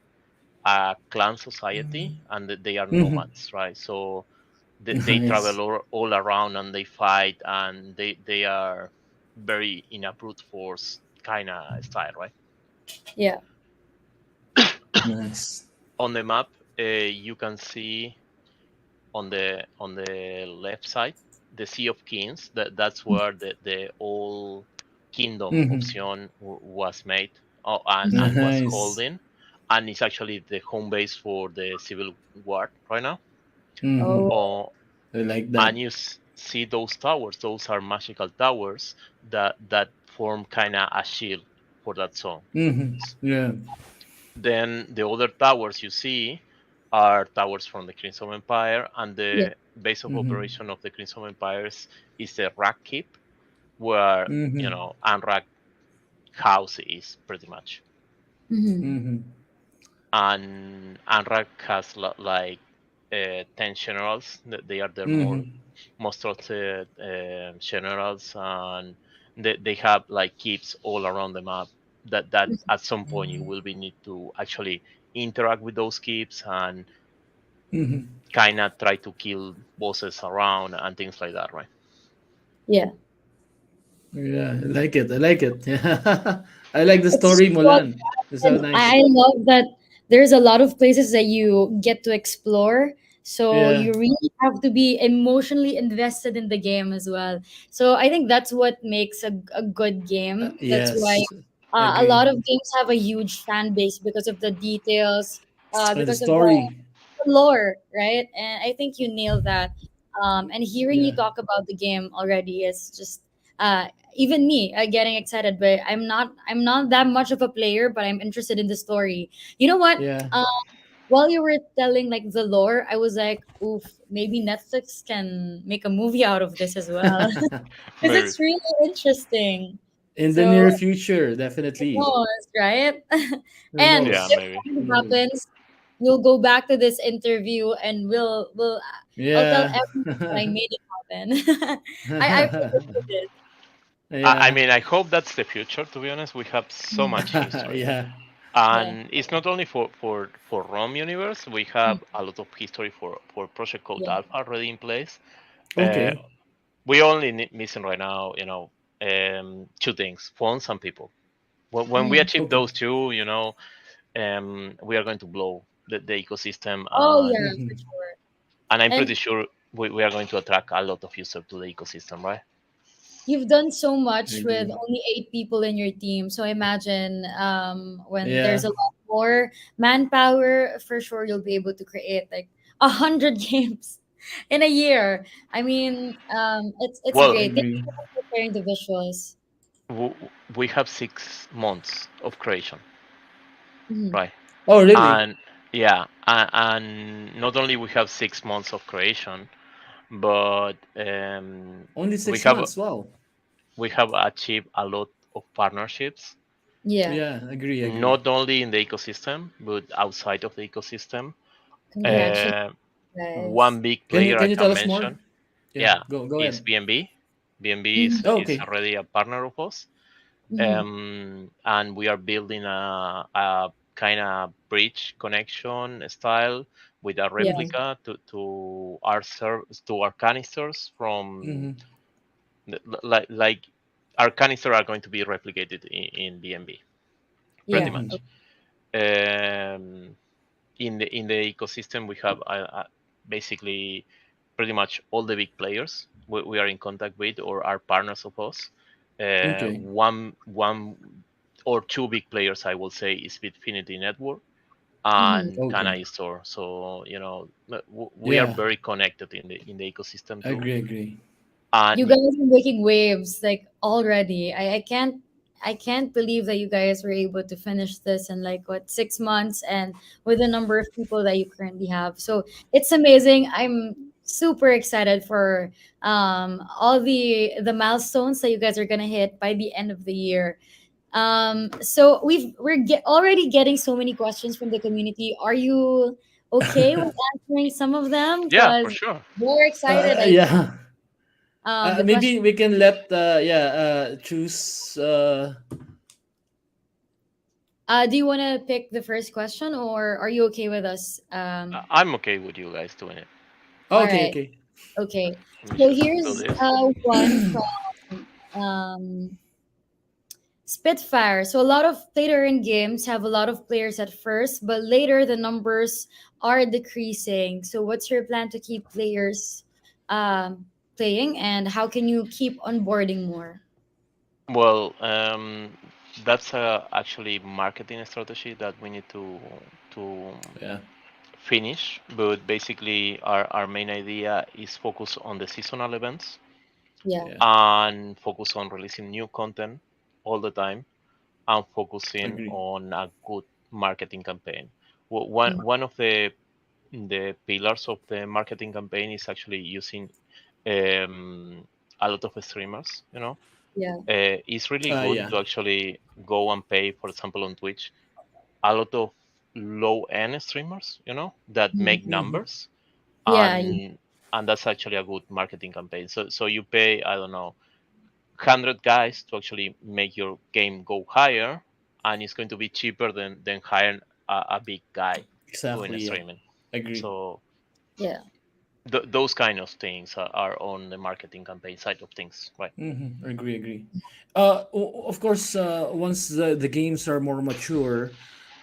clan society and that they are Mm-hmm. nomads, right? So they travel Nice. all around and they fight and they are very in a brute force kind of style, right? yeah. Nice. On the map, you can see on the left side the Sea of Kings. That's where the old kingdom of Mm-hmm. Sion was made, Mm-hmm, and was called Nice. in, and it's actually the home base for the Civil War right now. Mm-hmm. oh, Oh, I like that. and you see those towers. Those are magical towers that form kind of a shield for that zone. Mm-hmm. Yeah. Then the other towers you see are towers from the Crimson Empire, and yeah. the base of Mm-hmm. operation of the Crimson Empires is the Rack Keep, where Mm-hmm. Anrak house is pretty much. Mm-hmm, Mm-hmm. And Anrak has like 10 generals. They are their more Mm-hmm. most trusted generals, and they have like keeps all around the map. That at some point you will be need to actually interact with those keeps and Mm-hmm. kind of try to kill bosses around and things like that, right? yeah. Yeah, I like it. I like it. Yeah. I like the It's story, so Mulan. It's so And nice. I love that there's a lot of places that you get to explore. So Yeah. you really have to be emotionally invested in the game as well. So I think that's what makes a good game. That's why Yes. a lot Agree. of games have a huge fan base because of the details, And the because of story. the lore, right? And I think you nailed that. And hearing you Yeah. talk about the game already is just even me getting excited. But I'm not that much of a player, but I'm interested in the story. You know what? Yeah. Um, while you were telling like the lore, I was like, oof, maybe Netflix can make a movie out of this as well because Maybe. it's really interesting. In the So near future, who definitely. knows, right? Who And Yeah, knows? if maybe. Who something knows? happens, we'll go back to this interview and I'll tell Yeah. everyone that I made it happen. I predicted it. I Yeah. mean, I hope that's the future. To be honest, we have so much history. Yeah. Yeah. And it's not only for Rome universe. We Mm. have a lot of history for Project Code Yeah. Alpha already in place. Uh, Okay. we only missing right now, two things: phones and people. When we Mm. achieve Okay. those two, we are going to blow the ecosystem, Oh yeah, for Mm-hmm. sure. and I'm pretty And sure we are going to attract a lot of users to the ecosystem, right? you've done so I much with agree. only 8 people in your team. So I imagine when there's Yeah. a lot more manpower, for sure you'll be able to create like 100 games in a year. I mean, it's Well, I great. Thank you agree. so much for sharing the visuals. w- we have 6 months of creation, Mhm. right? Oh, really? And yeah, and not only we have 6 months of creation, but Only we six have months. Wow. we have achieved a lot of partnerships, Yeah, Yeah. Agree. Agree. not only in the ecosystem but outside of the ecosystem. congratulations, Uh, guys. one big Can you player I can you can tell us more? mention, Yeah. yeah, Go is ahead. BNB. BNB Mhm. Oh, is okay. already a partner of us, Mhm. and we are building a kind of bridge connection style with a Yeah, Mm-hmm. replica to our canisters from Mm-hmm. like our canisters are going to be replicated in BNB pretty yeah, Mm-hmm. much. Um, in the ecosystem, we have basically pretty much all the big players we are in contact with or are partners of us. Okay. One or two big players, I will say, is Bitfinity Network mhm. and Okay. Kana Store. So we are Yeah. very connected in the ecosystem too. Agree. Agree. You And guys are making waves like already. I can't believe that you guys were able to finish this in like what 6 months and with the number of people that you currently have. So it's amazing. I'm super excited for all the milestones that you guys are gonna hit by the end of the year. So already getting so many questions from the community. Are you okay with answering some of them? yeah, for Because sure. they're excited. Yeah. The question. Maybe we can let choose Do you want to pick the first question, or are you okay with us? I'm okay with you guys doing it. All okay, right. okay. Okay. Let me So just do here's this. one from Spitfire. So a lot of player-in games have a lot of players at first, but later the numbers are decreasing. So what's your plan to keep players playing, and how can you keep onboarding more? Well, that's actually marketing strategy that we need to Yeah, finish. But basically, our main idea is focus on the seasonal events Yeah. yeah. and focus on releasing new content all the time and focusing Agree. on a good marketing campaign. One Mm. one of the pillars of the marketing campaign is actually using um, a lot of streamers. Yeah. It's really good Yeah. to actually go and pay, for example, on Twitch, a lot of low end streamers, that Mm. make Mm-hmm. numbers, Yeah. and that's actually a good marketing campaign. So you pay, I don't know, 100 guys to actually make your game go higher, and it's going to be cheaper than hiring a big guy doing Exactly. Yeah. streaming. Agree. So Yeah. those kind of things are on the marketing campaign side of things, right? Mm-hmm. Agree. Agree. Of course, once the games are more mature,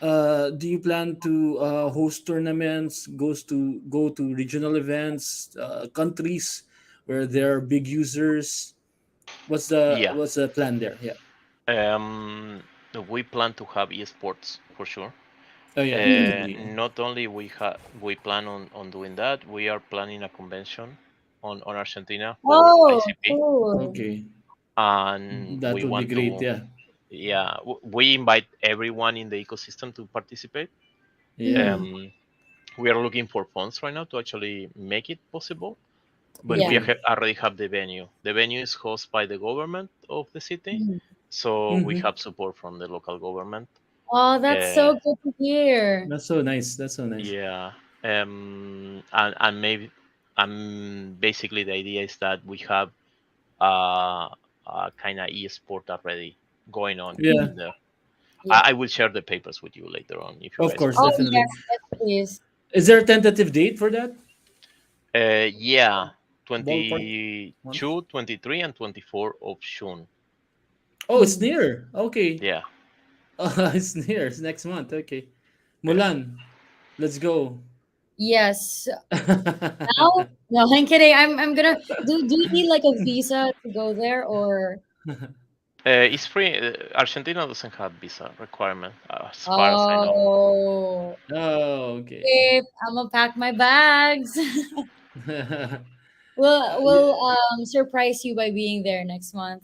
do you plan to host tournaments? Go to regional events, countries where there are big users? Yeah. What's the plan there? Yeah. Um, we plan to have esports for sure. Oh yeah, Mhm. definitely. Yeah. Not only we plan on doing that, we are planning a convention on Argentina for Oh, ICP, cool. Okay, and that we would be want great. to, Yeah. yeah, we invite everyone in the ecosystem to participate. Yeah. Mhm. Um, we are looking for funds right now to actually make it possible, but we Yeah. Okay. already have the venue. The venue is hosted by the government of the city, Mhm. so we Mm-hmm. have support from the local government. Oh, that's Uh, so good to hear. That's so nice. That's so nice. Yeah, and maybe, basically the idea is that we have a kind of e-sport already going on Yeah. in there. Yeah. I will share the papers with you later on if you Of guys course, want. Oh definitely. yes, yes, please. Is there a tentative date for that? Yeah, Ballpark month? 22, 23, and 24 of June. Oh, it's Mhm. near. Okay. Yeah. It's near. It's next month. Okay. Yeah. Mulan, let's go. Yes. Now? No, I'm kidding. I'm gonna do you need like a visa to go there or It's free. Argentina doesn't have visa requirement, as far as I know. oh Oh, okay. babe, I'm gonna pack my bags. We'll Yeah. surprise you by being there next month.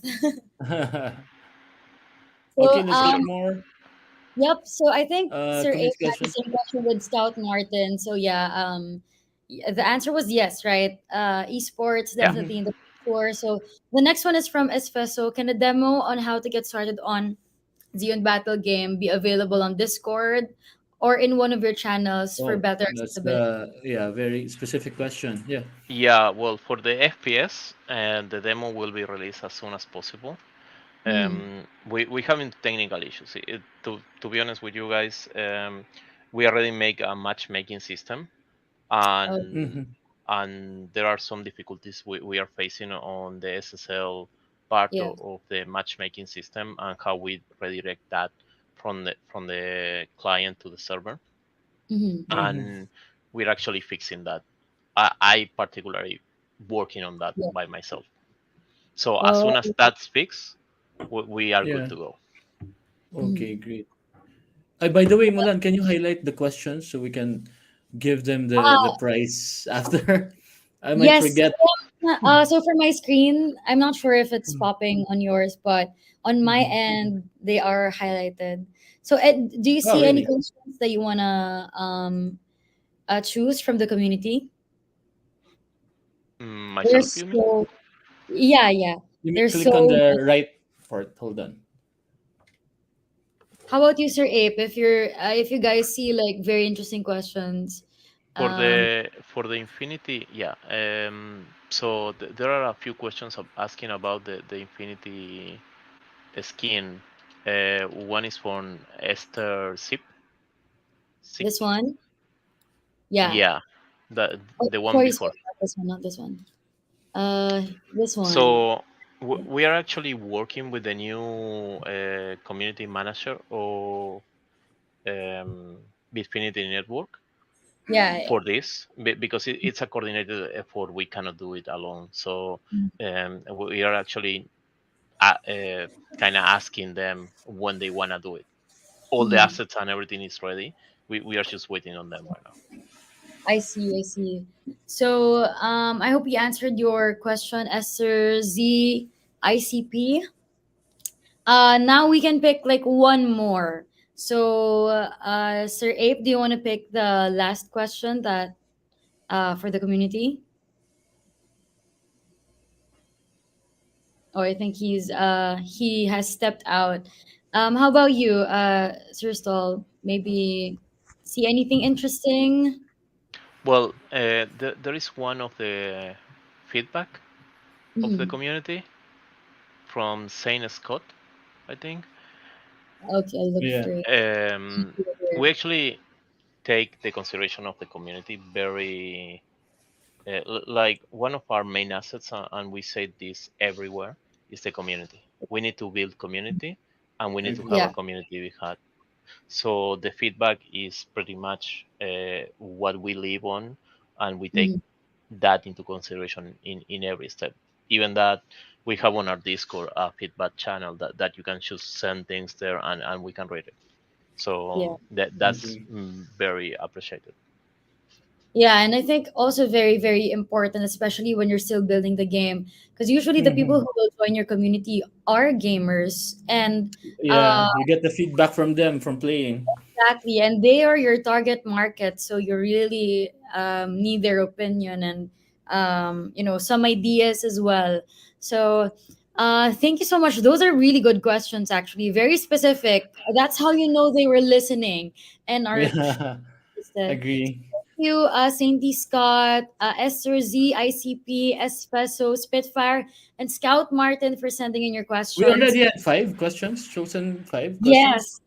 Okay, So let's get Sure. more yep. So I think Sir community Abe had the question. same question with Scout Martin. So yeah, the answer was yes, right? Esports Yeah. definitely in the tour. So the next one is from Esfeso. Can a demo on how to get started on Xeon Battle game be available on Discord or in one of your channels for Oh, better that's accessibility? yeah, very specific question. Yeah. Yeah. Well, for the FPS, and the demo will be released as soon as possible. Mhm. We having technical issues. To be honest with you guys, we already make a matchmaking system, Oh, and Hmm. there are some difficulties we are facing on the SSL part yeah. of the matchmaking system and how we redirect that from the client to the server, Hmm. Hmm. and we're actually fixing that. I particularly working on that Yeah. by myself. So as Oh, soon as that's fixed, we are good Yeah. to go. Okay, mhm. great. By the way, Mulan, can you highlight the questions so we can give them the Ah, prize after? I might yes. forget. So for my screen, I'm not sure if it's popping on yours, but on my Mhm. end, they are highlighted. So, Ed, do you Oh, see any really? questions that you wanna choose from the community? Myself, There's you mean? so yeah, yeah. You may There's click on so many. the right part. Hold on. How about you, Sir Ape? If you guys see like very interesting questions, um, For the Infinity, yeah. So there are a few questions asking about the Infinity skin. One is from Esther Sip. this one, yeah. Yeah, Oh, the one sorry, sorry, before. not this one, not this one. This one. So we are actually working with the new community manager of um, Bitfinity Network Yeah. for this because it's a coordinated effort. We cannot do it alone. So we are actually kind of asking them when they want to do it. All the Mhm. assets and everything is ready. We are just waiting on them right now. I see, I see. So, I hope we answered your question, Esther Z ICP. Now we can pick like one more. So, Sir Ape, do you want to pick the last question that for the community? Or I think he has stepped out. How about you, Sir Stoll? Maybe see anything interesting? Well, there is one of the feedback of the Mhm. community from Saint Scott, I think. Okay, I'll look Yeah. for it. We actually take the consideration of the community very like one of our main assets, and we say this everywhere, is the community. We need to build community, and we need to have Agree. a Yeah. community we had. So the feedback is pretty much what we live on, and we take Mhm. that into consideration in every step. Even that we have on our Discord a feedback channel that you can just send things there, and we can read it. So Yeah. that's Agree. very appreciated. Yeah, and I think also very, very important, especially when you're still building the game, because usually the people Hmm. who will join your community are gamers, and Yeah, you get the feedback from them from playing. exactly, and they are your target market, so you really need their opinion and some ideas as well. So, thank you so much. Those are really good questions, actually, very specific. That's how you know they were listening and are Yeah, interested. agree. You, Saint D. Scott, Esther Z, ICP, Espresso, Spitfire, and Scout Martin for sending in your We questions. already had five questions, chosen five questions. Yes,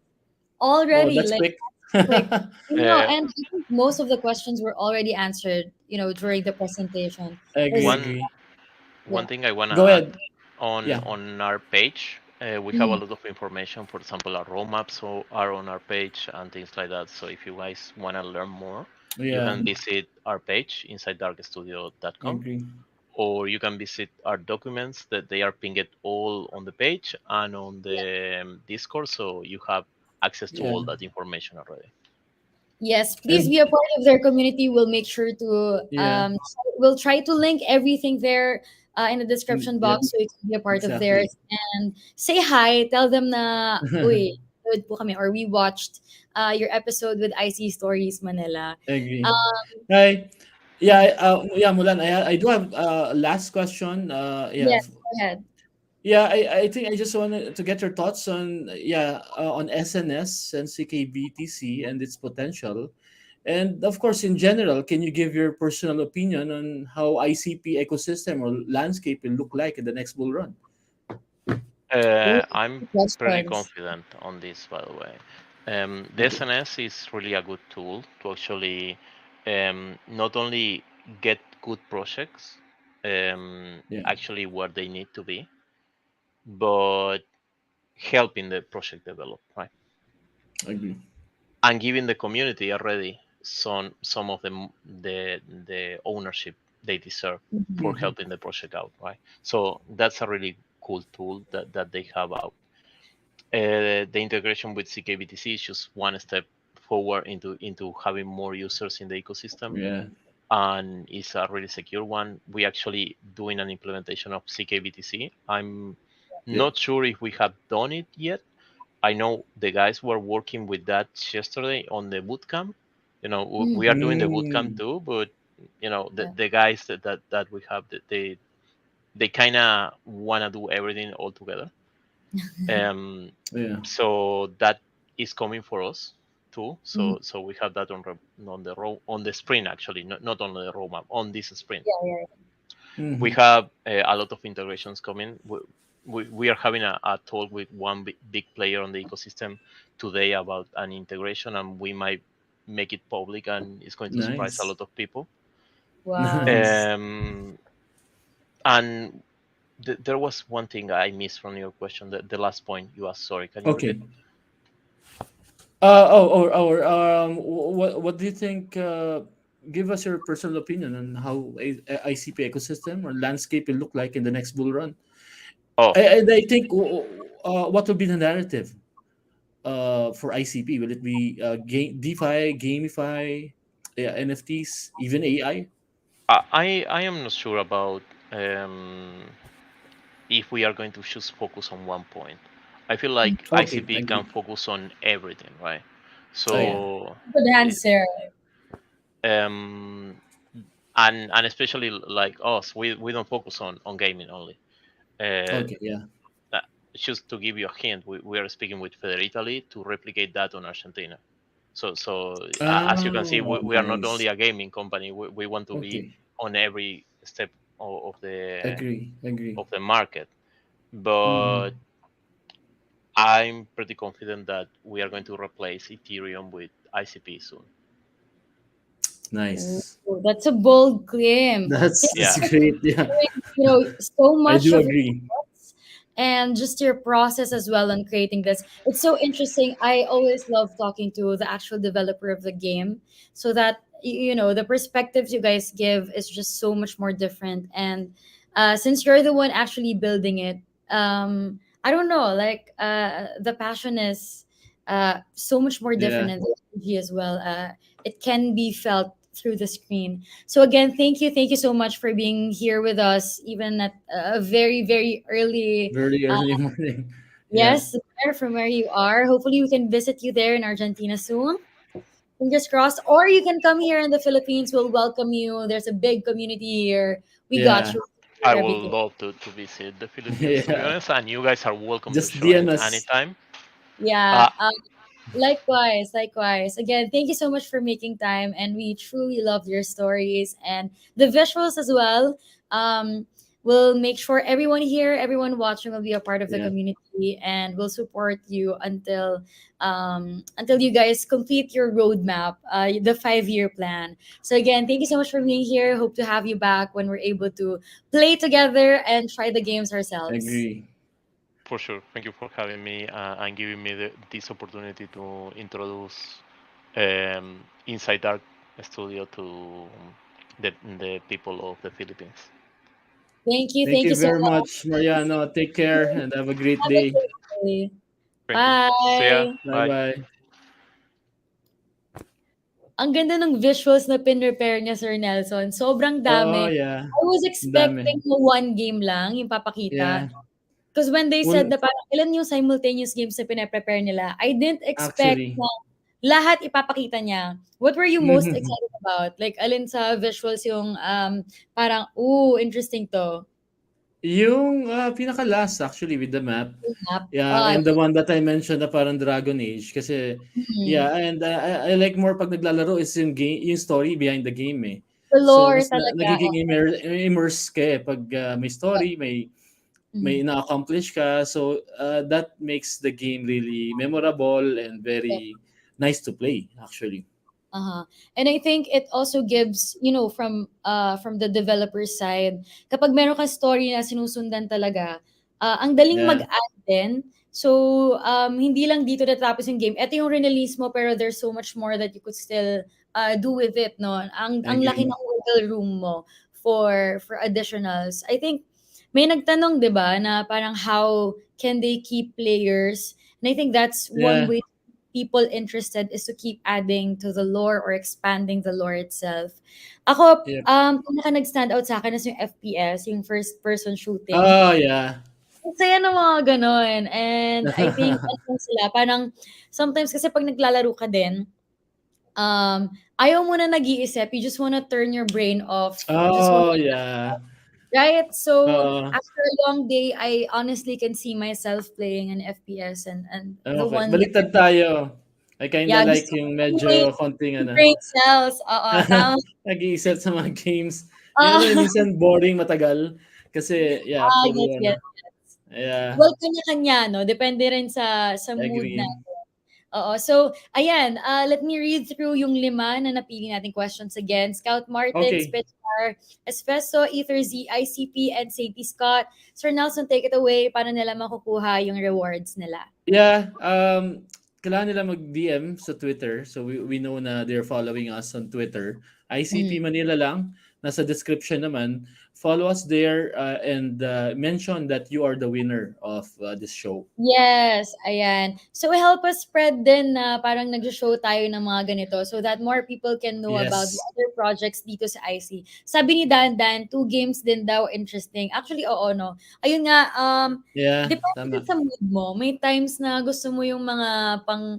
Oh, already, that's like, quick. quick. Uh, And I think most of the questions were already answered, during the presentation. I agree, 'Cause, one agree. yeah. one thing I wanna Go add ahead. on Yeah. our page, we have a Mhm. lot of information. For example, our roadmaps are on our page and things like that. So if you guys wanna learn more, you Yeah. can visit our page inside I darkstudio.com, agree. or you can visit our documents that they are pinged all on the page and on Yeah. the Discord, so you have access to Yeah. all that information already. Yes, please be And a part of their community. We'll make sure to yeah. we'll try to link everything there in the description Yep. box so you can be a part of Exactly. theirs and say hi. Tell them na uy, good po kami, or we watched your episode with IC Stories Manila. I agree. Um, Hi. Yeah, mhm. yeah, Mulan. I do have last question. Yeah, Yes, go ahead. yeah. I think I just wanted to get your thoughts on on SNS and CKBTC and its potential, and of course in general. Can you give your personal opinion on how ICP ecosystem or landscape will look like in the next bull run? Ooh, I'm pretty questions. confident on this, by the way. The Okay. SNS is really a good tool to actually not only get good projects Yeah, actually where they need to be, but helping the project develop, right? I agree. And giving the community already some of the ownership they deserve Mhm. for Hmm. helping the project out, right? So that's a really cool tool that they have out. The integration with CKBTC is just one step forward into having more users in the ecosystem, Yeah. and it's a really secure one. We actually doing an implementation of CKBTC. I'm Yep. not sure if we have done it yet. I know the guys were working with that yesterday on the bootcamp. Mm, We are doing the bootcamp Mm, too, but yeah. the guys that we have, they kind of want to do everything all together. Um, yeah. so that is coming for us too. Mhm. So we have that on the sprint, actually, not on the roadmap, on this sprint. Yeah, yeah, We Hmm. have a lot of integrations coming. We are having a talk with one big player on the ecosystem today about an integration, and we might make it public, and it's going to surprise a Nice. lot of people. wow. Nice. Um, and there was one thing I missed from your question, the last point you asked. Sorry, can you repeat? Okay. What do you think? Give us your personal opinion on how ICP ecosystem or landscape will look like in the next bull run. Oh, I think what will be the narrative for ICP? Will it be DeFi, gamify, yeah, NFTs, even AI? I am not sure about um, if we are going to just focus on one point. I feel like Okay, I ICP can agree. focus on everything, right? Oh yeah. So, Good answer. um, and especially like us, we don't focus on gaming only. Uh, Okay, yeah. uh, just to give you a hint, we are speaking with Federitaly to replicate that on Argentina. So as you can see, Oh, we are not only nice. a gaming company. We want to be Okay, on every step agree, agree. of the market. But Hmm. I'm pretty confident that we are going to replace Ethereum with ICP soon. Ooh, Nice. that's a bold claim. That's Yeah. Thank you great. for Yeah, sharing, so I much do of your agree. thoughts and just your process as well on creating this. It's so interesting. I always love talking to the actual developer of the game so that the perspectives you guys give is just so much more different. And since you're the one actually building it, I don't know, like the passion is so much more different Yeah, and the energy as well. It can be felt through the screen. So again, thank you so much for being here with us, even at a very, very early. very Uh, early morning. Yeah, yes, there from where you are. Hopefully, we can visit you there in Argentina soon. Fingers crossed. Or you can come here in the Philippines. We'll welcome you. There's a big community here. We got yeah, you with I would everything. love to visit the Philippines, to be yeah. honest, and you guys are welcome to Just join DM us. anytime. Yeah. Uh, Likewise, likewise. Again, thank you so much for making time, and we truly loved your stories and the visuals as well. Um, we'll make sure everyone here, everyone watching will be a part of the Yeah. community, and we'll support you until you guys complete your roadmap, the 5-year plan. So again, thank you so much for being here. Hope to have you back when we're able to play together and try the games ourselves. Agree. For sure. Thank you for having me and giving me this opportunity to introduce Inside Dark Studio to the people of the Philippines. Thank Thank you you so very much. much, Mariano. Take care and have a great Have a day. great day. Thank you. See ya. Bye. Bye Bye. bye. Ang ganda ng visuals na pin-prepare niya, Sir Nelson. Sobrang Oo, dami. yeah. I was Ang dami. expecting na one game lang yung papakita. Yeah. Because when they said Well, na parang ilan yung simultaneous games na pine-prepare nila, I didn't expect actually. na lahat ipapakita niya. What were you most excited about? Like, alin sa visuals yung parang, ooh, interesting to. Yung pinaka-last actually with the map. Yung map. Yeah, and the one that I mentioned na parang Dragon Age kasi Mhm. yeah, and I like more pag naglalaro is yung game, yung story behind the game eh. The So lore mas talaga. nagiging immerse ka eh pag may Yep. story, may Mhm. na-accomplish ka. So that makes the game really memorable and Yep. very nice to play actually. Uh-huh. And I think it also gives, from the developer side, kapag meron kang story na sinusundan talaga, ang daling Yeah, mag-add din. So, hindi lang dito natapos yung game. Ito yung release mo, pero there's so much more that you could still do with it, no? I Ang laki agree. ng wiggle room mo for additionals. I think may nagtanong, 'di ba, na parang how can they keep players? And I think that's one Yeah, way people interested is to keep adding to the lore or expanding the lore itself. Ako, yep. pinaka nag-stand out sa akin is yung FPS, yung first person shooting. Oh, yeah. Ang saya ng mga gano'n, and I think ano sila, parang sometimes kasi 'pag naglalaro ka din, ayaw mo na nag-iisip, you just wanna turn your brain off, you just wanna Oh, yeah. right? So, Oo. after a long day, I honestly can see myself playing an FPS, and the Okay, one that baliktad tayo. I kinda yeah, like gusto yung ko may medyo konting ano, brain cells, oo, tama. nag-iisip sa mga games. Yung alam mo yun, Oo, minsan boring, matagal. Kasi, yeah, puro yes, ano, yes. yeah, Well, kanya-kanya 'no, depende rin sa mood agree. natin. Oo, so ayan, let me read through yung 5 na napili nating questions again. Scout Martin, Okay, Spitfire, Espeso, Ether Z, ICP, and Sadie Scott. Sir Nelson, take it away. Paano nila makukuha yung rewards nila? yeah, kailangan nila mag-DM sa Twitter. So, we know na they're following us on Twitter. ICP Mhm. Manila lang. Nasa description naman. Follow us there and mention that you are the winner of this show. Yes, ayan. So help us spread din na parang nag-show tayo ng mga ganito so that more people can know about the Yes. other projects dito sa IC. Sabi ni Dan, 2 games din daw interesting. Actually, oo, no. Ayun nga, Yeah, depende din tama. sa mood mo. May times na gusto mo yung mga pang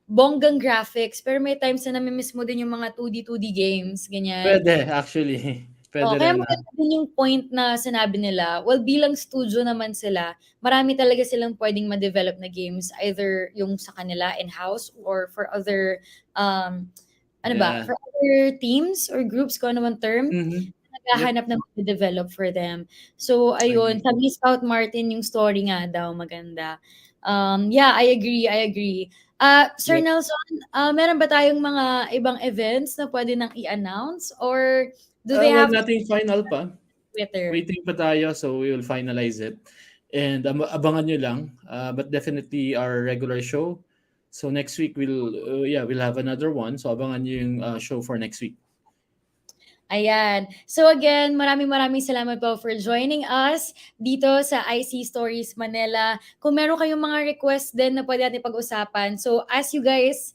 bonggang graphics, pero may times na nami-miss mo din yung mga 2D games, ganyan. Pwede actually. Puwede Oo, kaya rin, ah. maganda din yung point na sinabi nila. Well, bilang studio naman sila, marami talaga silang pwedeng ma-develop na games, either yung sa kanila in-house or for other, ano ba, Yeah. for other teams or groups, kung ano man term, Mhm. Yep, naghahanap ng develop for them. So, ayun, agree. sabi ni Scout Martin, yung story nga daw maganda. Yeah, I agree. Sir Yep. Nelson, meron ba tayong mga ibang events na pwede nang i-announce or do they Wag have to nating final pa. Twitter? Waiting pa tayo, so we will finalize it. And abangan nyo lang. But definitely our regular show. So next week we'll have another one. So abangan nyo yung show for next week. Ayan. So again, maraming salamat po for joining us dito sa IC Stories Manila. Kung meron kayong mga request din na pwede natin pag-usapan. So as you guys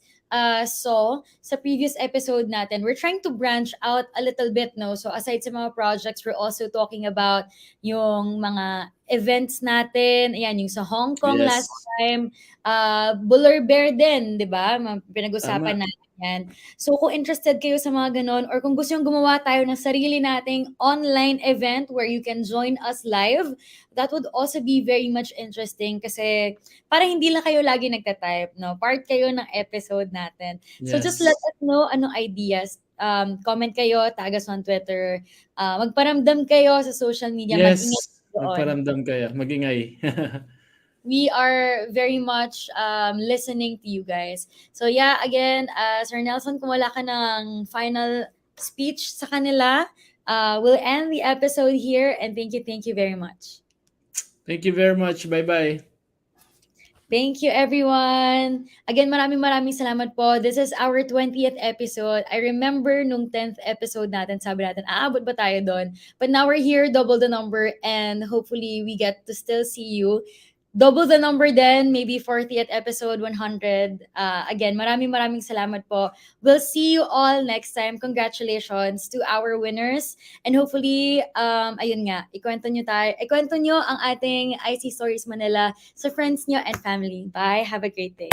saw sa previous episode natin, we're trying to branch out a little bit, no? So aside sa mga projects, we're also talking about yung mga events natin. Ayan, yung sa Hong Kong last Yes. time. Buller Bear din, di ba? Pinag-usapan Tama. natin yan. So kung interested kayo sa mga ganon or kung gusto yung gumawa tayo ng sarili nating online event where you can join us live, that would also be very much interesting kasi para hindi lang kayo lagi nagta-type, no? Part kayo ng episode natin. So just let Yes. us know anong ideas Comment kayo, tag us on Twitter. Magparamdam kayo sa social media, mag-ingat Yes, doon. magparamdam kayo, magingay. We are very much listening to you guys. So yeah, again, Sir Nelson, kung wala ka ng final speech sa kanila, we'll end the episode here and thank you very much. Thank you very much. Bye-bye. Thank you, everyone. Again, maraming salamat po. This is our 20th episode. I remember nung 10th episode natin, sabi natin, aabot ba tayo doon? But now we're here, double the number, and hopefully we get to still see you. Double the number then, maybe 40th episode, 100. Again, maraming salamat po. We'll see you all next time. Congratulations to our winners. And hopefully, ayun nga, ikwento nyo ang ating IC Stories Manila sa friends nyo and family. Bye. Have a great day.